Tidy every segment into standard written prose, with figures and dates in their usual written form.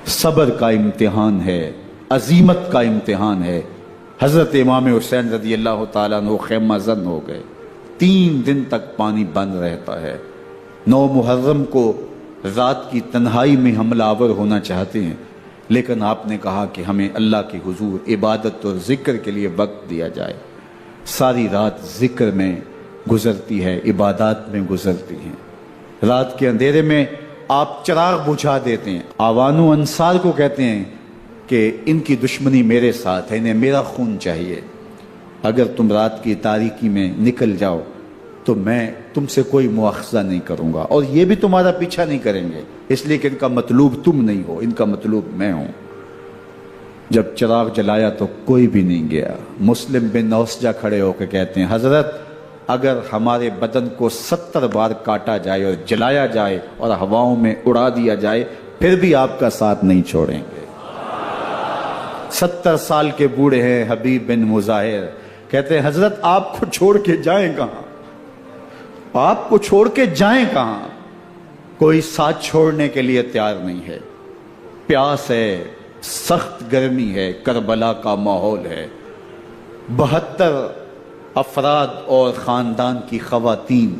صبر کا امتحان ہے، عزیمت کا امتحان ہے۔ حضرت امام حسین رضی اللہ تعالیٰ عنہ خیمہ زن ہو گئے، 3 دن تک پانی بند رہتا ہے۔ 9 محرم کو رات کی تنہائی میں حملہ آور ہونا چاہتے ہیں، لیکن آپ نے کہا کہ ہمیں اللہ کے حضور عبادت اور ذکر کے لیے وقت دیا جائے۔ ساری رات ذکر میں گزرتی ہے، عبادات میں گزرتی ہیں۔ رات کے اندھیرے میں آپ چراغ بجھا دیتے ہیں۔ آوان و انصار کو کہتے ہیں کہ ان کی دشمنی میرے ساتھ ہے، انہیں میرا خون چاہیے، اگر تم رات کی تاریکی میں نکل جاؤ تو میں تم سے کوئی مواخذہ نہیں کروں گا، اور یہ بھی تمہارا پیچھا نہیں کریں گے، اس لیے کہ ان کا مطلوب تم نہیں ہو، ان کا مطلوب میں ہوں۔ جب چراغ جلایا تو کوئی بھی نہیں گیا۔ مسلم بن نوسجہ کھڑے ہو کے کہتے ہیں، حضرت اگر ہمارے بدن کو 70 بار کاٹا جائے اور جلایا جائے اور ہواؤں میں اڑا دیا جائے پھر بھی آپ کا ساتھ نہیں چھوڑیں گے۔ 70 سال کے بوڑھے ہیں حبیب بن مظاہر، کہتے ہیں حضرت آپ کو چھوڑ کے جائیں کہاں، آپ کو چھوڑ کے جائیں کہاں؟ کوئی ساتھ چھوڑنے کے لیے تیار نہیں ہے۔ پیاس ہے، سخت گرمی ہے، کربلا کا ماحول ہے، 72 افراد اور خاندان کی خواتین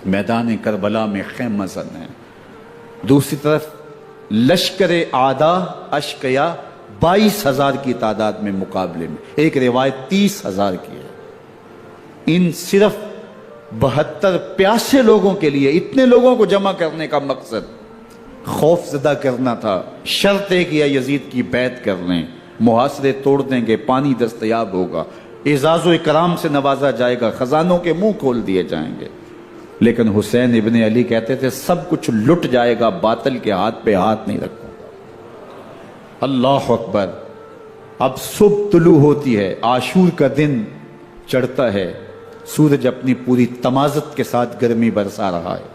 میدان کربلا میں خیمہ زن ہیں۔ دوسری طرف لشکر اعداء اشقیا 22,000 کی تعداد میں مقابلے میں، ایک روایت 30,000 کی ہے۔ ان صرف 72 پیاسے لوگوں کے لیے اتنے لوگوں کو جمع کرنے کا مقصد خوف زدہ کرنا تھا۔ شرط ہے کہ یزید کی بیعت کر لیں، محاصرے توڑ دیں گے، پانی دستیاب ہوگا، اعزاز و اکرام سے نوازا جائے گا، خزانوں کے منہ کھول دیے جائیں گے۔ لیکن حسین ابن علی کہتے تھے سب کچھ لٹ جائے گا، باطل کے ہاتھ پہ ہاتھ نہیں رکھوں گا۔ اللہ اکبر۔ اب صبح طلوع ہوتی ہے، عاشور کا دن چڑھتا ہے، سورج اپنی پوری تمازت کے ساتھ گرمی برسا رہا ہے۔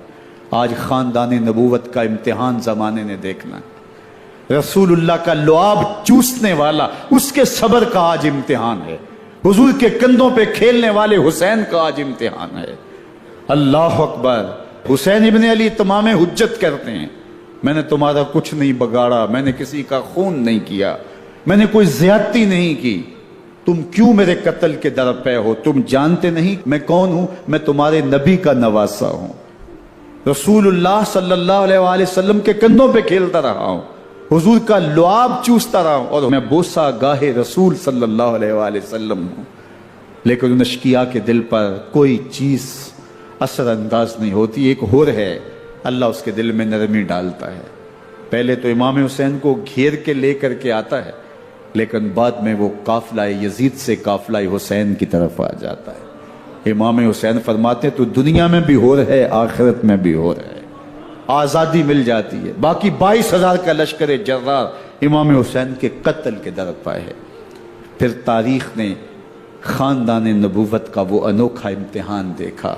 آج خاندان نبوت کا امتحان زمانے نے دیکھنا ہے۔ رسول اللہ کا لعاب چوسنے والا اس کے صبر کا آج امتحان ہے، حضور کے کندھوں پہ کھیلنے والے حسین کا آج امتحان ہے۔ اللہ اکبر۔ حسین ابن علی تمام حجت کرتے ہیں، میں نے تمہارا کچھ نہیں بگاڑا، میں نے کسی کا خون نہیں کیا، میں نے کوئی زیادتی نہیں کی، تم کیوں میرے قتل کے در پہ ہو؟ تم جانتے نہیں میں کون ہوں؟ میں تمہارے نبی کا نواسا ہوں، رسول اللہ صلی اللہ علیہ وآلہ وسلم کے کندھوں پہ کھیلتا رہا ہوں، حضور کا لعاب چوستا رہا ہوں، اور میں بوسہ گاہے رسول صلی اللہ علیہ وآلہ وسلم ہوں۔ لیکن ان اشقیاء کے دل پر کوئی چیز اثر انداز نہیں ہوتی۔ ایک ہور ہے، اللہ اس کے دل میں نرمی ڈالتا ہے۔ پہلے تو امام حسین کو گھیر کے لے کر کے آتا ہے، لیکن بعد میں وہ قافلہ یزید سے قافلہ حسین کی طرف آ جاتا ہے۔ امام حسین فرماتے تو دنیا میں بھی ہور ہے، آخرت میں بھی ہور ہے، آزادی مل جاتی ہے۔ باقی 22,000 کا لشکر جرار امام حسین کے قتل کے در پہ ہے۔ پھر تاریخ نے خاندان نبوت کا وہ انوکھا امتحان دیکھا۔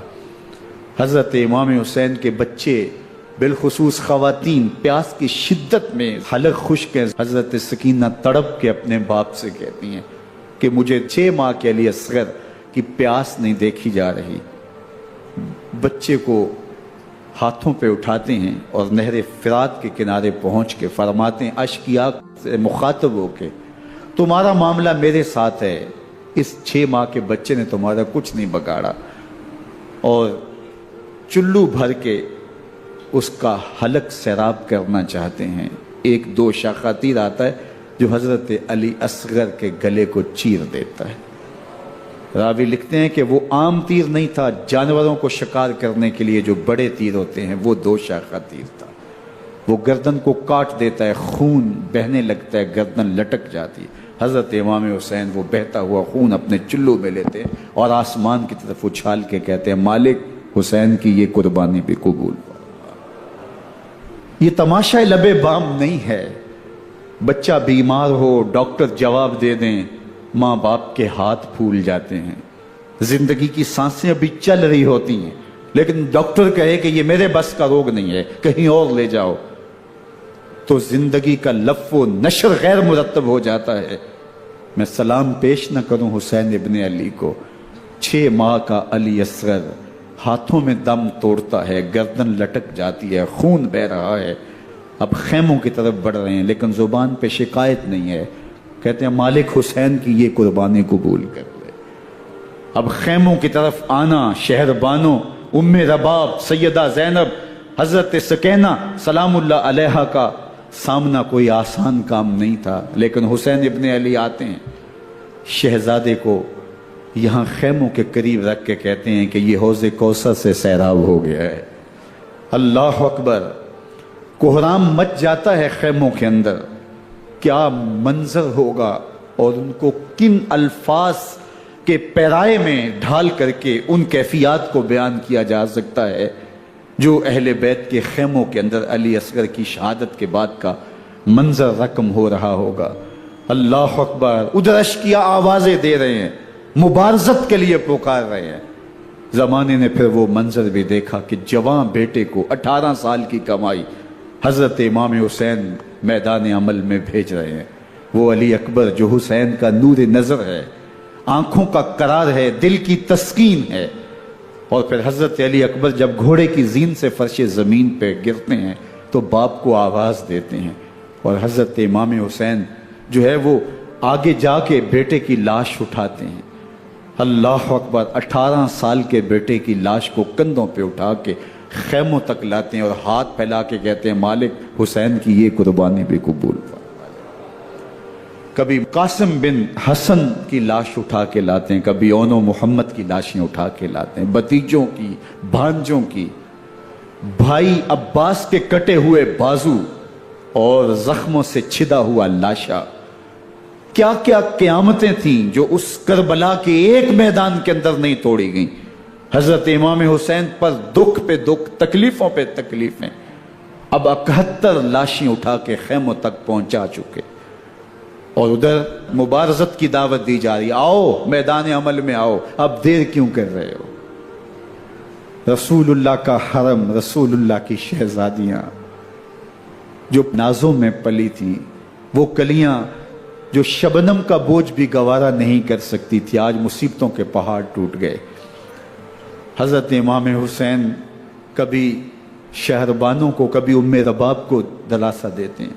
حضرت امام حسین کے بچے بالخصوص خواتین پیاس کی شدت میں حلق خشک ہیں۔ حضرت سکینہ تڑپ کے اپنے باپ سے کہتی ہیں کہ مجھے 6 ماہ کے علی اصغر کی پیاس نہیں دیکھی جا رہی۔ بچے کو ہاتھوں پہ اٹھاتے ہیں اور نہر فرات کے کنارے پہنچ کے فرماتے ہیں اشقیاء سے مخاطب ہو کے، تمہارا معاملہ میرے ساتھ ہے، اس 6 ماہ کے بچے نے تمہارا کچھ نہیں بگاڑا، اور چلو بھر کے اس کا حلق سیراب کرنا چاہتے ہیں۔ ایک دوشا تیر آتا ہے جو حضرت علی اصغر کے گلے کو چیر دیتا ہے۔ راوی لکھتے ہیں کہ وہ عام تیر نہیں تھا، جانوروں کو شکار کرنے کے لیے جو بڑے تیر ہوتے ہیں وہ دوشا تیر تھا۔ وہ گردن کو کاٹ دیتا ہے، خون بہنے لگتا ہے، گردن لٹک جاتی ہے۔ حضرت امام حسین وہ بہتا ہوا خون اپنے چلو میں لیتے ہیں اور آسمان کی طرف اچھال کے کہتے ہیں مالک حسین کی یہ قربانی بھی قبول۔ یہ تماشا لبے بام نہیں ہے، بچہ بیمار ہو ڈاکٹر جواب دے دیں، ماں باپ کے ہاتھ پھول جاتے ہیں، زندگی کی سانسیں ابھی چل رہی ہوتی ہیں، لیکن ڈاکٹر کہے کہ یہ میرے بس کا روگ نہیں ہے، کہیں اور لے جاؤ، تو زندگی کا لف و نشر غیر مرتب ہو جاتا ہے۔ میں سلام پیش نہ کروں حسین ابن علی کو، 6 ماہ کا علی اصغر ہاتھوں میں دم توڑتا ہے، گردن لٹک جاتی ہے، خون بہ رہا ہے، اب خیموں کی طرف بڑھ رہے ہیں، لیکن زبان پہ شکایت نہیں ہے، کہتے ہیں مالک حسین کی یہ قربانی قبول کر لے۔ اب خیموں کی طرف آنا، شہر بانو، ام رباب، سیدہ زینب، حضرت سکینہ سلام اللہ علیہا کا سامنا کوئی آسان کام نہیں تھا، لیکن حسین ابن علی آتے ہیں، شہزادے کو یہاں خیموں کے قریب رکھ کے کہتے ہیں کہ یہ حوض کوثر سے سیراب ہو گیا ہے۔ اللہ اکبر! کوہرام مچ جاتا ہے خیموں کے اندر، کیا منظر ہوگا، اور ان کو کن الفاظ کے پیرائے میں ڈھال کر کے ان کیفیات کو بیان کیا جا سکتا ہے جو اہل بیت کے خیموں کے اندر علی اصغر کی شہادت کے بعد کا منظر رقم ہو رہا ہوگا۔ اللہ اکبر! ادھر اشکیا آوازیں دے رہے ہیں، مبارزت کے لیے پکار رہے ہیں۔ زمانے نے پھر وہ منظر بھی دیکھا کہ جوان بیٹے کو 18 سال کی کمائی حضرت امام حسین میدان عمل میں بھیج رہے ہیں۔ وہ علی اکبر جو حسین کا نور نظر ہے، آنکھوں کا قرار ہے، دل کی تسکین ہے۔ اور پھر حضرت علی اکبر جب گھوڑے کی زین سے فرش زمین پہ گرتے ہیں تو باپ کو آواز دیتے ہیں، اور حضرت امام حسین جو ہے وہ آگے جا کے بیٹے کی لاش اٹھاتے ہیں۔ اللہ اکبر! 18 سال کے بیٹے کی لاش کو کندھوں پہ اٹھا کے خیموں تک لاتے ہیں اور ہاتھ پھیلا کے کہتے ہیں مالک حسین کی یہ قربانی بھی قبول فرما۔ کبھی قاسم بن حسن کی لاش اٹھا کے لاتے ہیں، کبھی اون و محمد کی لاشیں اٹھا کے لاتے ہیں، بتیجوں کی، بھانجوں کی، بھائی عباس کے کٹے ہوئے بازو اور زخموں سے چھدا ہوا لاشا۔ کیا کیا قیامتیں تھیں جو اس کربلا کے ایک میدان کے اندر نہیں توڑی گئیں۔ حضرت امام حسین پر دکھ پہ دکھ، تکلیفوں پہ تکلیفیں۔ اب 71 لاشیں اٹھا کے خیموں تک پہنچا چکے، اور ادھر مبارزت کی دعوت دی جا رہی، آؤ میدان عمل میں آؤ، اب دیر کیوں کر رہے ہو۔ رسول اللہ کا حرم، رسول اللہ کی شہزادیاں جو نازوں میں پلی تھیں، وہ کلیاں جو شبنم کا بوجھ بھی گوارا نہیں کر سکتی تھی، آج مصیبتوں کے پہاڑ ٹوٹ گئے۔ حضرت امام حسین کبھی شہربانوں کو، کبھی ام رباب کو دلاسا دیتے ہیں،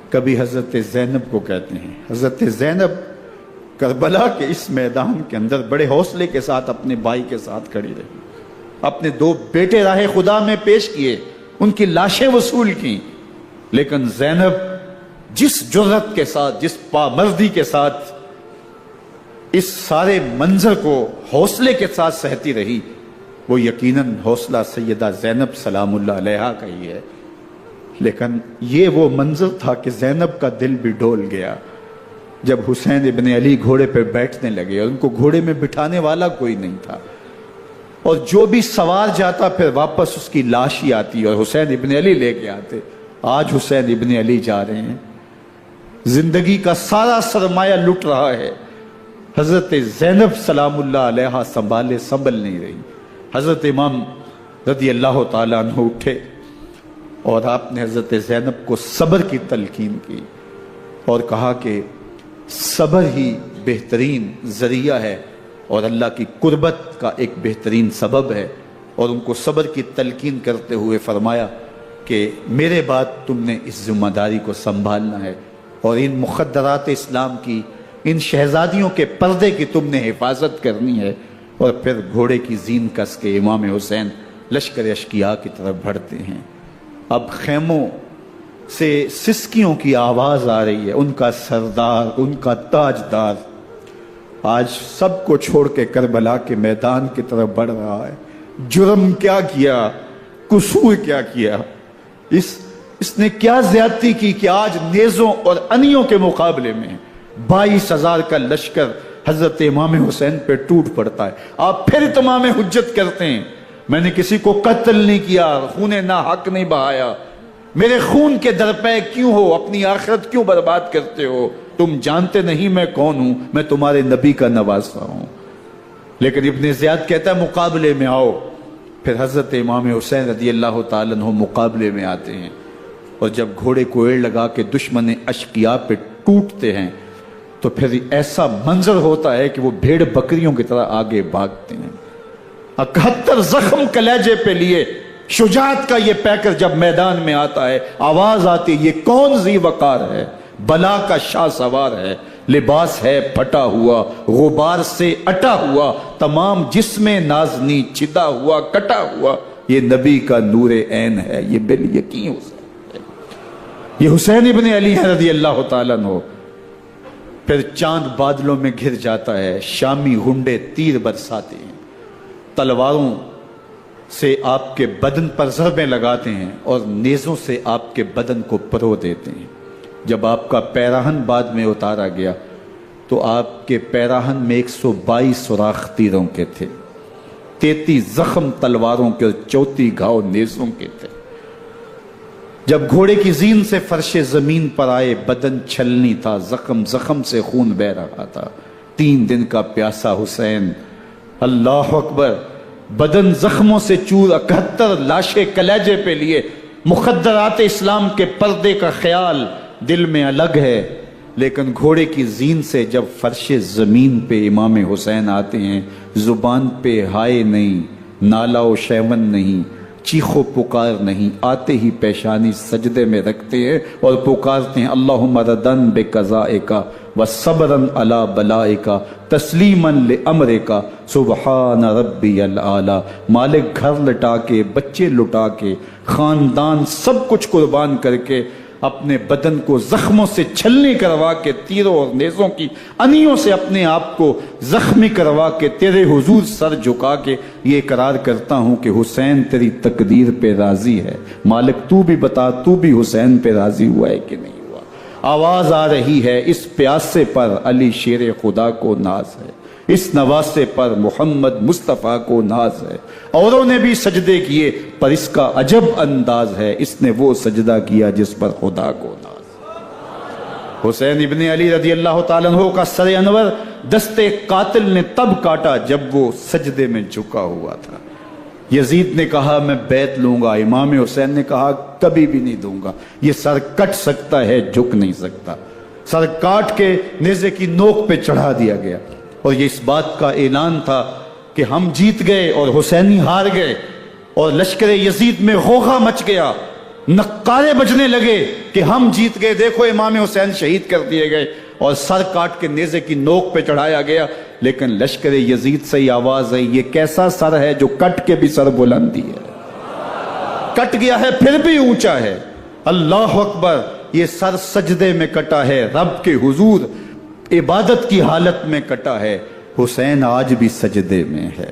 کبھی حضرت زینب کو کہتے ہیں۔ حضرت زینب کربلا کے اس میدان کے اندر بڑے حوصلے کے ساتھ اپنے بھائی کے ساتھ کھڑی رہی، اپنے 2 بیٹے راہ خدا میں پیش کیے، ان کی لاشیں وصول کی، لیکن زینب جس جرأت کے ساتھ، جس پامردی کے ساتھ اس سارے منظر کو حوصلے کے ساتھ سہتی رہی، وہ یقیناً حوصلہ سیدہ زینب سلام اللہ علیہا کا ہی ہے، لیکن یہ وہ منظر تھا کہ زینب کا دل بھی ڈول گیا جب حسین ابن علی گھوڑے پہ بیٹھنے لگے، اور ان کو گھوڑے میں بٹھانے والا کوئی نہیں تھا، اور جو بھی سوار جاتا پھر واپس اس کی لاش ہی آتی اور حسین ابن علی لے کے آتے۔ آج حسین ابن علی جا رہے ہیں، زندگی کا سارا سرمایہ لٹ رہا ہے، حضرت زینب سلام اللہ علیہا سنبھل نہیں رہی۔ حضرت امام رضی اللہ تعالیٰ عنہ اٹھے اور آپ نے حضرت زینب کو صبر کی تلقین کی اور کہا کہ صبر ہی بہترین ذریعہ ہے اور اللہ کی قربت کا ایک بہترین سبب ہے، اور ان کو صبر کی تلقین کرتے ہوئے فرمایا کہ میرے بعد تم نے اس ذمہ داری کو سنبھالنا ہے، اور ان مخدرات اسلام کی، ان شہزادیوں کے پردے کی تم نے حفاظت کرنی ہے۔ اور پھر گھوڑے کی زین کس کے امام حسین لشکر اشکیا کی طرف بڑھتے ہیں۔ اب خیموں سے سسکیوں کی آواز آ رہی ہے، ان کا سردار، ان کا تاجدار آج سب کو چھوڑ کے کربلا کے میدان کی طرف بڑھ رہا ہے۔ جرم کیا کیا، قصور کیا کیا، اس نے کیا زیادتی کی کہ آج نیزوں اور انیوں کے مقابلے میں 22,000 کا لشکر حضرت امام حسین پہ ٹوٹ پڑتا ہے۔ آپ پھر تمام حجت کرتے ہیں میں نے کسی کو قتل نہیں کیا، خون ناحق نہیں بہایا، میرے خون کے درپے کیوں ہو، اپنی آخرت کیوں برباد کرتے ہو، تم جانتے نہیں میں کون ہوں، میں تمہارے نبی کا نواسا ہوں۔ لیکن ابن زیاد کہتا ہے مقابلے میں آؤ۔ پھر حضرت امام حسین رضی اللہ تعالیٰ عنہ مقابلے میں آتے ہیں، اور جب گھوڑے کو ایڑ لگا کے دشمن اشقیاء پہ ٹوٹتے ہیں تو پھر ایسا منظر ہوتا ہے کہ وہ بھیڑ بکریوں کی طرح آگے بھاگتے ہیں۔ 71 زخم کلیجے پہ لیے شجاعت کا یہ پیکر جب میدان میں آتا ہے، آواز آتی ہے، یہ کون ذی وقار ہے؟ بلا کا شاہ سوار ہے، لباس ہے پھٹا ہوا، غبار سے اٹا ہوا، تمام جسم نازنی چدا ہوا کٹا ہوا، یہ نبی کا نور عین ہے، یہ بال یقین حسین ہے، یہ حسین ابن علی ہے رضی اللہ تعالیٰ عنہ۔ پھر چاند بادلوں میں گھر جاتا ہے، شامی غنڈے تیر برساتے ہیں، تلواروں سے آپ کے بدن پر ضربیں لگاتے ہیں اور نیزوں سے آپ کے بدن کو پرو دیتے ہیں۔ جب آپ کا پیراہن بعد میں اتارا گیا تو آپ کے پیراہن میں 122 سوراخ تیروں کے تھے، 33 زخم تلواروں کے اور 34 گھاؤ نیزوں کے تھے۔ جب گھوڑے کی زین سے فرش زمین پر آئے، بدن چھلنی تھا، زخم زخم سے خون بہ رہا تھا، 3 دن کا پیاسا حسین، اللہ اکبر، بدن زخموں سے چور، 71 لاشیں کلیجے پہ لیے، مخدرات اسلام کے پردے کا خیال دل میں الگ ہے، لیکن گھوڑے کی زین سے جب فرش زمین پہ امام حسین آتے ہیں، زبان پہ ہائے نہیں، نالا و شیون نہیں، چیخ و پکار نہیں، آتے ہی پیشانی سجدے میں رکھتے ہیں اور پکارتے ہیں اللہم ردن بقضائک وصبرن علی بلائک تسلیما لامرک سبحان ربی العالی۔ مالک گھر لٹا کے، بچے لٹا کے، خاندان سب کچھ قربان کر کے، اپنے بدن کو زخموں سے چھلنی کروا کے، تیروں اور نیزوں کی انیوں سے اپنے آپ کو زخمی کروا کے، تیرے حضور سر جھکا کے یہ اقرار کرتا ہوں کہ حسین تیری تقدیر پہ راضی ہے، مالک تو بھی بتا، تو بھی حسین پہ راضی ہوا ہے کہ نہیں ہوا؟ آواز آ رہی ہے، اس پیاسے پر علی شیر خدا کو ناز ہے، اس نواسے پر محمد مصطفیٰ کو ناز ہے۔ اوروں نے بھی سجدے کیے پر اس کا عجب انداز ہے، اس نے وہ سجدہ کیا جس پر خدا کو ناز ہے۔ حسین ابن علی رضی اللہ تعالیٰ عنہ کا سر انور دستے قاتل نے تب کاٹا جب وہ سجدے میں جھکا ہوا تھا۔ یزید نے کہا میں بیعت لوں گا، امام حسین نے کہا کبھی بھی نہیں دوں گا، یہ سر کٹ سکتا ہے، جھک نہیں سکتا۔ سر کاٹ کے نیزے کی نوک پہ چڑھا دیا گیا، اور یہ اس بات کا اعلان تھا کہ ہم جیت گئے اور حسینی ہار گئے، اور لشکر یزید میں غوغا مچ گیا، نقارے بجنے لگے کہ ہم جیت گئے، دیکھو امام حسین شہید کر دیے گئے، اور سر کاٹ کے نیزے کی نوک پہ چڑھایا گیا۔ لیکن لشکر یزید سے ہی آواز آئی یہ کیسا سر ہے جو کٹ کے بھی سر بلندی ہے، کٹ گیا ہے پھر بھی اونچا ہے، اللہ اکبر، یہ سر سجدے میں کٹا ہے، رب کے حضور عبادت کی حالت میں کٹا ہے۔ حسین آج بھی سجدے میں ہے،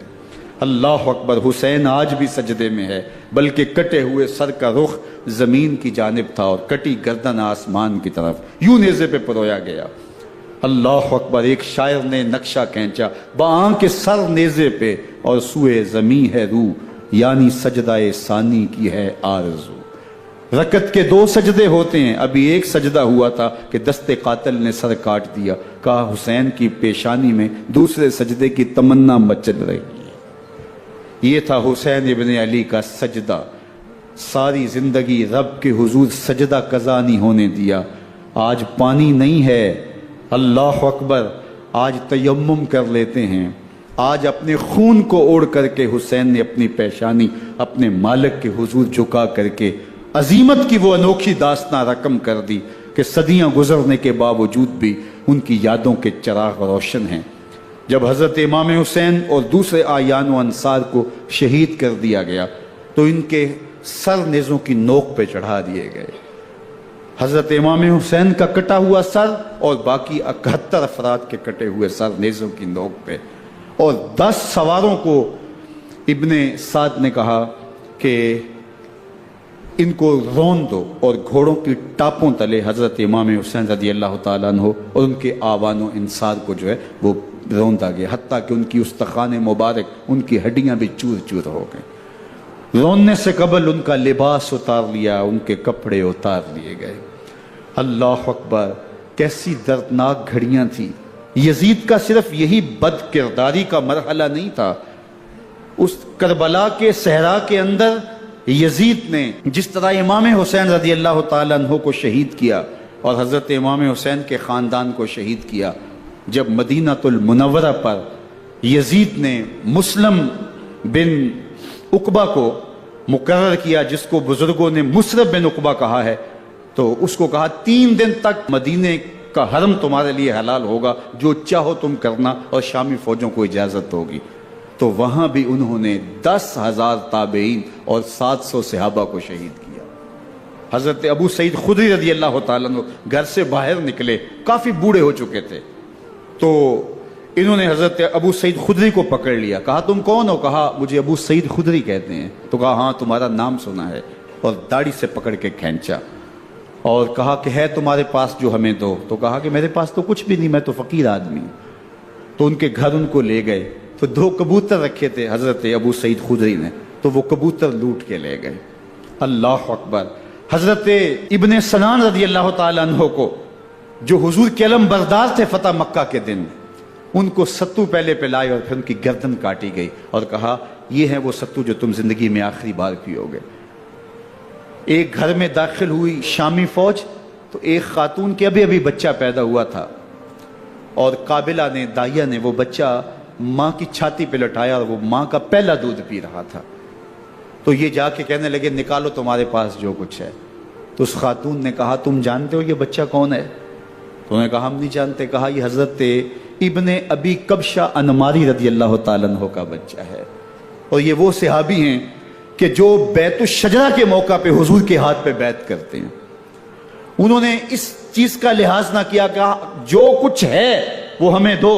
اللہ اکبر، حسین آج بھی سجدے میں ہے، بلکہ کٹے ہوئے سر کا رخ زمین کی جانب تھا اور کٹی گردن آسمان کی طرف، یوں نیزے پہ پرویا گیا۔ اللہ اکبر، ایک شاعر نے نقشہ کھینچا، بآنکھ سر نیزے پہ اور سوئے زمین ہے روح، یعنی سجدہ ثانی کی ہے آرزو۔ رکعت کے 2 سجدے ہوتے ہیں، ابھی ایک سجدہ ہوا تھا کہ دست قاتل نے سر کاٹ دیا، کہا حسین کی پیشانی میں دوسرے سجدے کی تمنا مچل رہی ہے۔ یہ تھا حسین ابن علی کا سجدہ، ساری زندگی رب کے حضور سجدہ قضا نہیں ہونے دیا۔ آج پانی نہیں ہے، اللہ اکبر، آج تیمم کر لیتے ہیں، آج اپنے خون کو اوڑھ کر کے حسین نے اپنی پیشانی اپنے مالک کے حضور جھکا کر کے عظیمت کی وہ انوکھی داستاں رقم کر دی کہ صدیاں گزرنے کے باوجود بھی ان کی یادوں کے چراغ روشن ہیں۔ جب حضرت امام حسین اور دوسرے آیان و انصار کو شہید کر دیا گیا تو ان کے سر نیزوں کی نوک پہ چڑھا دیے گئے۔ حضرت امام حسین کا کٹا ہوا سر اور باقی 71 افراد کے کٹے ہوئے سر نیزوں کی نوک پہ، اور 10 سواروں کو ابن سعد نے کہا کہ ان کو رون دو، اور گھوڑوں کی ٹاپوں تلے حضرت امام حسین رضی اللہ تعالیٰ عنہ اور ان کے آوان و انصار کو جو ہے وہ روندا گیا، حتیٰ کہ ان کی استخوان مبارک، ان کی ہڈیاں بھی چور چور ہو گئیں۔ روننے سے قبل ان کا لباس اتار لیا، ان کے کپڑے اتار لیے گئے۔ اللہ اکبر، کیسی دردناک گھڑیاں تھیں۔ یزید کا صرف یہی بد کرداری کا مرحلہ نہیں تھا، اس کربلا کے صحرا کے اندر یزید نے جس طرح امام حسین رضی اللہ تعالیٰ عنہ کو شہید کیا اور حضرت امام حسین کے خاندان کو شہید کیا، جب مدینہ المنورہ پر یزید نے مسلم بن عقبہ کو مقرر کیا جس کو بزرگوں نے مصرف بن عقبہ کہا ہے، تو اس کو کہا 3 دن تک مدینے کا حرم تمہارے لیے حلال ہوگا، جو چاہو تم کرنا، اور شامی فوجوں کو اجازت ہوگی۔ تو وہاں بھی انہوں نے 10,000 تابعین اور 700 صحابہ کو شہید کیا۔ حضرت ابو سعید خدری رضی اللہ تعالیٰ عنہ گھر سے باہر نکلے، کافی بوڑھے ہو چکے تھے، تو انہوں نے حضرت ابو سعید خدری کو پکڑ لیا، کہا تم کون ہو؟ کہا مجھے ابو سعید خدری کہتے ہیں۔ تو کہا ہاں تمہارا نام سنا ہے، اور داڑھی سے پکڑ کے کھینچا اور کہا کہ ہے تمہارے پاس جو ہمیں دو؟ تو کہا کہ میرے پاس تو کچھ بھی نہیں، میں تو فقیر آدمی ہوں۔ تو ان کے گھر ان کو لے گئے، تو 2 کبوتر رکھے تھے حضرت ابو سعید خدری نے، تو وہ کبوتر لوٹ کے لے گئے۔ اللہ اکبر۔ حضرت ابن سنان رضی اللہ تعالیٰ عنہ کو، جو حضور کے علم بردار تھے فتح مکہ کے دن، ان کو ستو پہلے پہ لائے اور پھر ان کی گردن کاٹی گئی، اور کہا یہ ہیں وہ ستو جو تم زندگی میں آخری بار پیو گے۔ ایک گھر میں داخل ہوئی شامی فوج، تو ایک خاتون کے ابھی ابھی بچہ پیدا ہوا تھا، اور قابلہ نے، دائیا نے، وہ بچہ ماں کی چھاتی پہ لٹایا، اور وہ ماں کا پہلا دودھ پی رہا تھا۔ تو یہ جا کے کہنے لگے نکالو تمہارے پاس جو کچھ ہے۔ تو اس خاتون نے کہا تم جانتے ہو یہ بچہ کون ہے؟ تو انہوں نے کہا ہم نہیں جانتے۔ کہا یہ حضرت ابن ابی کبشہ انماری رضی اللہ تعالیٰ عنہ کا بچہ ہے، اور یہ وہ صحابی ہیں کہ جو بیت الشجرہ کے موقع پہ حضور کے ہاتھ پہ بیعت کرتے ہیں۔ انہوں نے اس چیز کا لحاظ نہ کیا کہ جو کچھ ہے وہ ہمیں دو،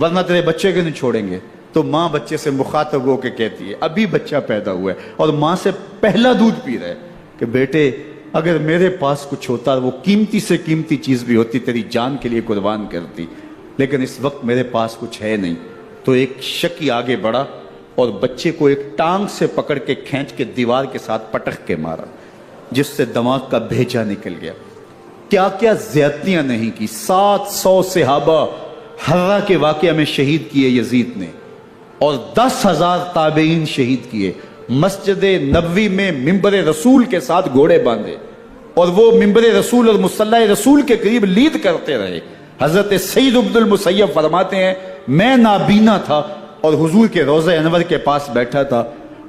ورنہ تیرے بچے کے نہیں چھوڑیں گے۔ تو ماں بچے سے مخاطب ہو کے کہتی ہے، ابھی بچہ پیدا ہوا ہے اور ماں سے پہلا دودھ پی رہے، کہ بیٹے اگر میرے پاس کچھ ہوتا، وہ قیمتی سے قیمتی چیز بھی ہوتی، تیری جان کے لیے قربان کرتی، لیکن اس وقت میرے پاس کچھ ہے نہیں۔ تو ایک شکی آگے بڑھا اور بچے کو ایک ٹانگ سے پکڑ کے کھینچ کے دیوار کے ساتھ پٹک کے مارا، جس سے دماغ کا بھیجا نکل گیا۔ کیا کیا زیادتیاں نہیں کی۔ 700 صحابہ حرہ کے واقعہ میں شہید کیے یزید نے، اور 10,000 تابعین شہید کیے۔ مسجد نبوی میں ممبر رسول کے ساتھ گھوڑے باندھے، اور وہ ممبر رسول اور مصلی رسول کے قریب لید کرتے رہے۔ حضرت سید عبد المسیب فرماتے ہیں میں نابینا تھا اور حضور کے روضہ انور کے پاس بیٹھا تھا،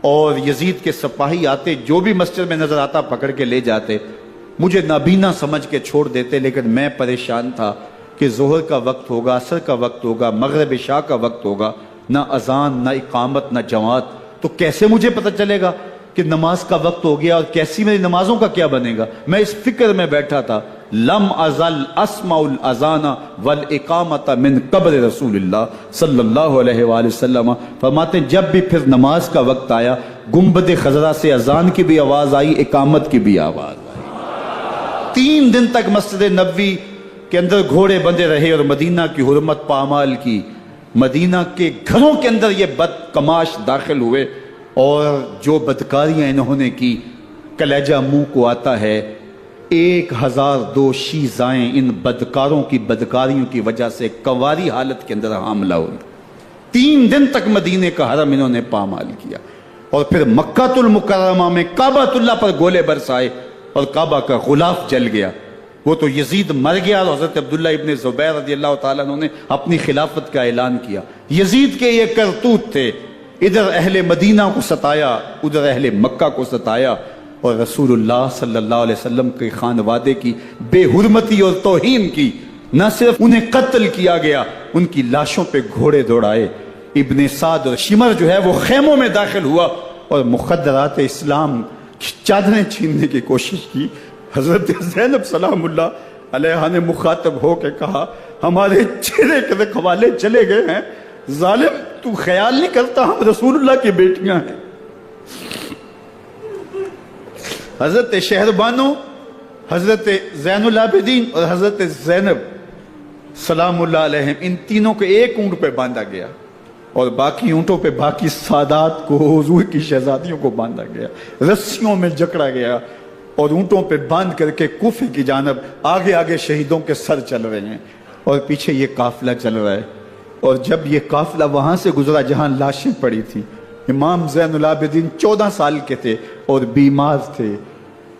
اور یزید کے سپاہی آتے، جو بھی مسجد میں نظر آتا پکڑ کے لے جاتے، مجھے نابینا سمجھ کے چھوڑ دیتے، لیکن میں پریشان تھا کہ ظہر کا وقت ہوگا، عصر کا وقت ہوگا، مغرب عشاء کا وقت ہوگا، نہ اذان، نہ اقامت، نہ جماعت، تو کیسے مجھے پتہ چلے گا کہ نماز کا وقت ہو گیا، اور کیسی میری نمازوں کا کیا بنے گا؟ میں اس فکر میں بیٹھا تھا۔ لم ازل اسمع الاذان والاقامت من قبر رسول اللہ صلی اللہ علیہ وآلہ وسلم۔ فرماتے ہیں جب بھی پھر نماز کا وقت آیا، گنبد خضرا سے اذان کی بھی آواز آئی، اقامت کی بھی آواز آئی۔ 3 دن تک مسجد نبوی کے اندر گھوڑے بندے رہے، اور مدینہ کی حرمت پامال کی۔ مدینہ کے گھروں کے اندر یہ بدکماش داخل ہوئے، اور جو بدکاریاں انہوں نے کی، کلیجہ منہ کو آتا ہے۔ 1002 شیزائیں ان بدکاروں کی بدکاریوں کی وجہ سے کنواری حالت کے اندر حاملہ ہوئی۔ 3 دن تک مدینے کا حرم انہوں نے پامال کیا، اور پھر مکہ المکرمہ میں کعبۃ اللہ پر گولے برسائے، اور کعبہ کا غلاف جل گیا۔ وہ تو یزید مر گیا، اور حضرت عبداللہ ابن زبیر رضی اللہ تعالیٰ عنہ نے اپنی خلافت کا اعلان کیا۔ یزید کے یہ کرتوت تھے، ادھر اہل مدینہ کو ستایا، ادھر اہل مکہ کو ستایا، اور رسول اللہ صلی اللہ علیہ وسلم کے خانوادے کی بے حرمتی اور توہین کی۔ نہ صرف انہیں قتل کیا گیا، ان کی لاشوں پہ گھوڑے دوڑائے۔ ابن سعد اور شمر جو ہے وہ خیموں میں داخل ہوا، اور مخدرات اسلام چادریں چھیننے کی کوشش کی۔ حضرت زینب سلام اللہ علیہ نے مخاطب ہو کے کہا ہمارے چہرے کے رکھوالے چلے گئے ہیں، ظالم تو خیال نہیں کرتا ہم رسول اللہ کی بیٹیاں ہیں۔ حضرت شہربانو، حضرت زین العابدین اور حضرت زینب سلام اللہ علیہم، ان تینوں کو ایک اونٹ پہ باندھا گیا، اور باقی اونٹوں پہ باقی سادات کو، حضور کی شہزادیوں کو باندھا گیا، رسیوں میں جکڑا گیا، اور اونٹوں پہ باندھ کر کے کوفے کی جانب آگے آگے شہیدوں کے سر چل رہے ہیں، اور پیچھے یہ قافلہ چل رہا ہے۔ اور جب یہ قافلہ وہاں سے گزرا جہاں لاشیں پڑی تھی، امام زین العابدین 14 سال کے تھے اور بیمار تھے،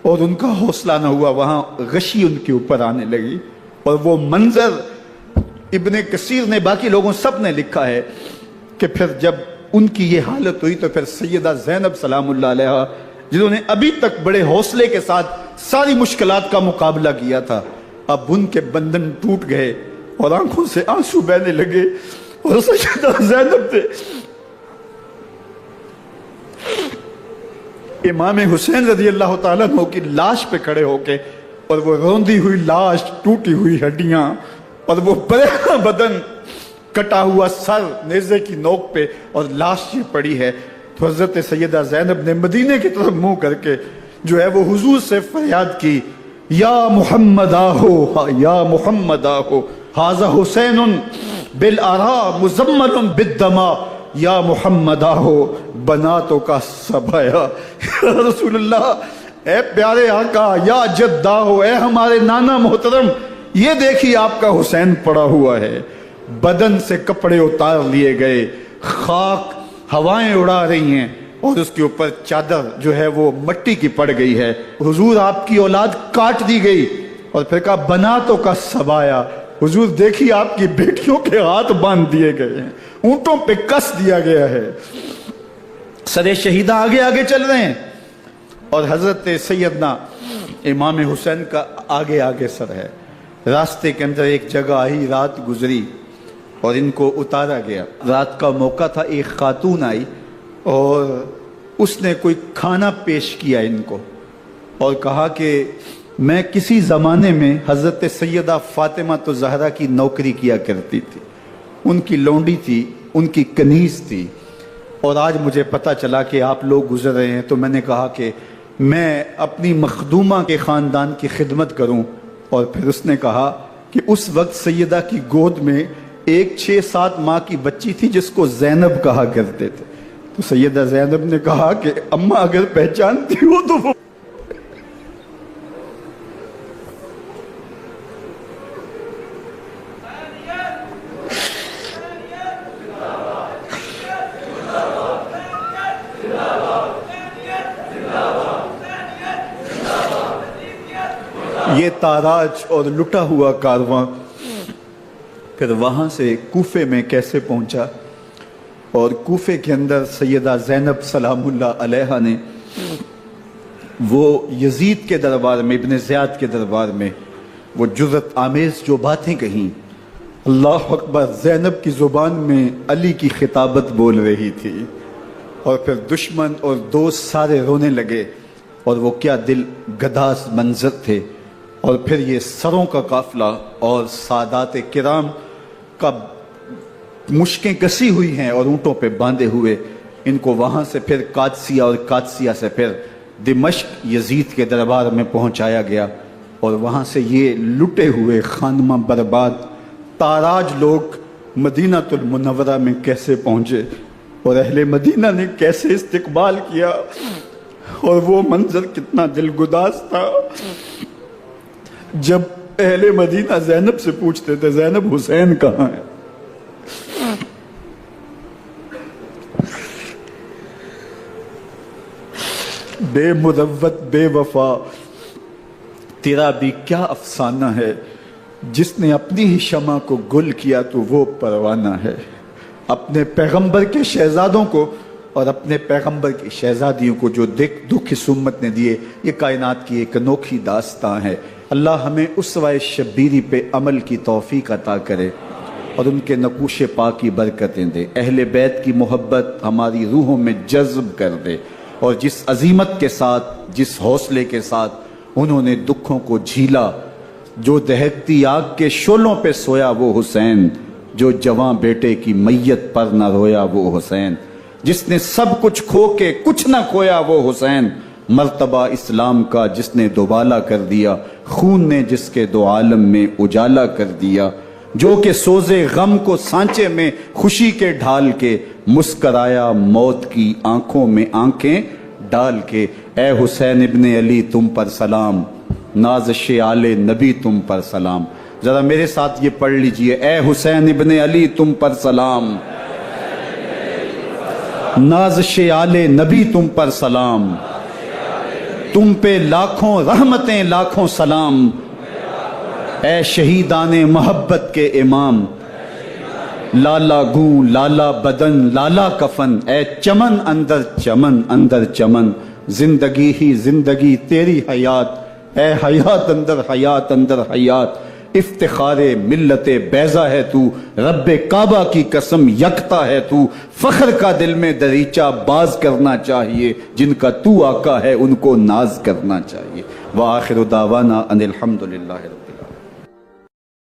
اور ان کا حوصلہ نہ ہوا، وہاں غشی ان کے اوپر آنے لگی، اور وہ منظر ابن کثیر نے، باقی لوگوں سب نے لکھا ہے کہ پھر جب ان کی یہ حالت ہوئی تو پھر سیدہ زینب سلام اللہ علیہ جنہوں نے ابھی تک بڑے حوصلے کے ساتھ ساری مشکلات کا مقابلہ کیا تھا، اب ان کے بندھن ٹوٹ گئے اور آنکھوں سے آنسو بہنے لگے، اور سیدہ زینب نے امام حسین رضی اللہ تعالیٰ عنہ کی لاش پہ کھڑے ہو کے، اور وہ روندی ہوئی لاش، ٹوٹی ہوئی ہڈیاں، اور وہ بریحاں بدن، کٹا ہوا سر نیزے کی نوک پہ، اور لاش یہ پڑی ہے، تو حضرت سیدہ زینب نے مدینے کی طرف منہ کر کے جو ہے وہ حضور سے فریاد کی، یا محمد آہو، یا محمد آہو، ھذا حسین بالآراء مزمل بالدماء، یا محمد آہو بناتوں کا سبایا۔ یا رسول اللہ، اے پیارے آقا، یا جد آہو، اے ہمارے نانا محترم، یہ دیکھیے آپ کا حسین پڑا ہوا ہے۔ بدن سے کپڑے اتار لیے گئے، خاک ہوائیں اڑا رہی ہیں، اور اس کے اوپر چادر جو ہے وہ مٹی کی پڑ گئی ہے۔ حضور آپ کی اولاد کاٹ دی گئی، اور پھر کہا بناتوں کا سبایا، حضور دیکھیے آپ کی بیٹیوں کے ہاتھ باندھ دیے گئے ہیں، اونٹوں پہ کس دیا گیا ہے، سر شہیدہ آگے آگے چل رہے ہیں، اور حضرت سیدنا امام حسین کا آگے آگے سر ہے۔ راستے کے اندر ایک جگہ آئی، رات گزری اور ان کو اتارا گیا۔ رات کا موقع تھا، ایک خاتون آئی اور اس نے کوئی کھانا پیش کیا ان کو، اور کہا کہ میں کسی زمانے میں حضرت سیدہ فاطمہ تو زہرا کی نوکری کیا کرتی تھی، ان کی لونڈی تھی، ان کی کنیز تھی، اور آج مجھے پتہ چلا کہ آپ لوگ گزر رہے ہیں، تو میں نے کہا کہ میں اپنی مخدومہ کے خاندان کی خدمت کروں۔ اور پھر اس نے کہا کہ اس وقت سیدہ کی گود میں ایک 6-7 ماہ کی بچی تھی جس کو زینب کہا کرتے تھے، تو سیدہ زینب نے کہا کہ اماں اگر پہچانتی ہو تو وہ یہ تاراج اور لٹا ہوا کارواں پھر وہاں سے کوفے میں کیسے پہنچا، اور کوفے کے اندر سیدہ زینب سلام اللہ علیہا نے وہ یزید کے دربار میں، ابن زیاد کے دربار میں وہ جرأت آمیز جو باتیں کہیں، اللہ اکبر، زینب کی زبان میں علی کی خطابت بول رہی تھی، اور پھر دشمن اور دوست سارے رونے لگے، اور وہ کیا دل گداز منظر تھے۔ اور پھر یہ سروں کا قافلہ اور سادات کرام کا مشکیں کسی ہوئی ہیں اور اونٹوں پہ باندھے ہوئے، ان کو وہاں سے پھر قادسیہ، اور قادسیہ سے پھر دمشق یزید کے دربار میں پہنچایا گیا، اور وہاں سے یہ لٹے ہوئے خانمہ برباد تاراج لوگ مدینہ المنورہ میں کیسے پہنچے، اور اہل مدینہ نے کیسے استقبال کیا، اور وہ منظر کتنا دلگداز تھا جب اہل مدینہ زینب سے پوچھتے تھے زینب حسین کہاں ہے؟ بے مروت بے وفا تیرا بھی کیا افسانہ ہے، جس نے اپنی ہی شمع کو گل کیا تو وہ پروانہ ہے۔ اپنے پیغمبر کے شہزادوں کو اور اپنے پیغمبر کی شہزادیوں کو جو دکھ اس امت نے دیے، یہ کائنات کی ایک انوکھی داستان ہے۔ اللہ ہمیں اسوہ شبیری پہ عمل کی توفیق عطا کرے اور ان کے نقوش پاک کی برکتیں دے، اہل بیت کی محبت ہماری روحوں میں جذب کر دے، اور جس عظیمت کے ساتھ، جس حوصلے کے ساتھ انہوں نے دکھوں کو جھیلا، جو دہکتی آگ کے شعلوں پہ سویا وہ حسین، جو جواں بیٹے کی میت پر نہ رویا وہ حسین، جس نے سب کچھ کھو کے کچھ نہ کھویا وہ حسین، مرتبہ اسلام کا جس نے دوبالا کر دیا، خون نے جس کے دو عالم میں اجالا کر دیا، جو کہ سوزے غم کو سانچے میں خوشی کے ڈھال کے مسکرایا موت کی آنکھوں میں آنکھیں ڈال کے۔ اے حسین ابن علی تم پر سلام، نازش آل نبی تم پر سلام۔ ذرا میرے ساتھ یہ پڑھ لیجئے، اے حسین ابن علی تم پر سلام، نازش آل نبی تم پر سلام، تم پہ لاکھوں رحمتیں لاکھوں سلام، اے شہیدان محبت کے امام، لالا گوں لالا بدن لالا کفن، اے چمن اندر چمن اندر چمن، زندگی ہی زندگی تیری حیات، اے حیات اندر حیات اندر حیات، افتخار ملت بیضا ہے تو، رب کعبہ کی قسم یکتا ہے تو، فخر کا دل میں دریچہ باز کرنا چاہیے، جن کا تو آقا ہے ان کو ناز کرنا چاہیے۔ وآخر دعوانا ان الحمدللہ۔